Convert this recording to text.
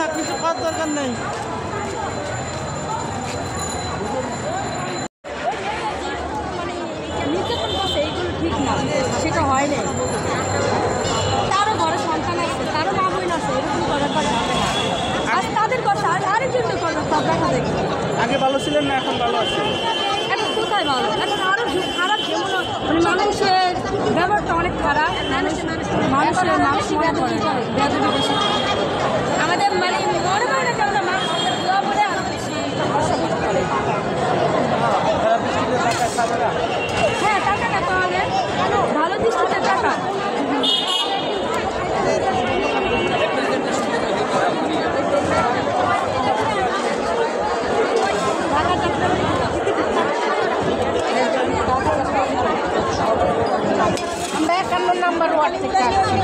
না, কিছু করার দরকার নেই। এইগুলো ঠিক না, সেটা হয় না। তারও ঘরে সন্তান আছে, তারও মা বোন আছে, এরকম করার পর যাবে না। আর তাদের কথা আরেকজন তো করবে, সব দেখা দেখি। আগে ভালো ছিলেন না, এখন ভালো আছে? এখন কোথায় ভালো, এখন আরও খারাপ। যেমন মানে মানুষের ব্যবহারটা অনেক খারাপ, মানুষের মানুষ বেদবি বেশি। আমাদের মানে মনে হয় না যে আমরা মানুষের দোয়া বলে আরও বেশি বসবাস করে। হ্যাঁ, টাকা না পাওয়ালে ভালো দৃষ্টিতে টাকা। আমরা 51 নম্বর ওয়ার্ড থেকে আসছি।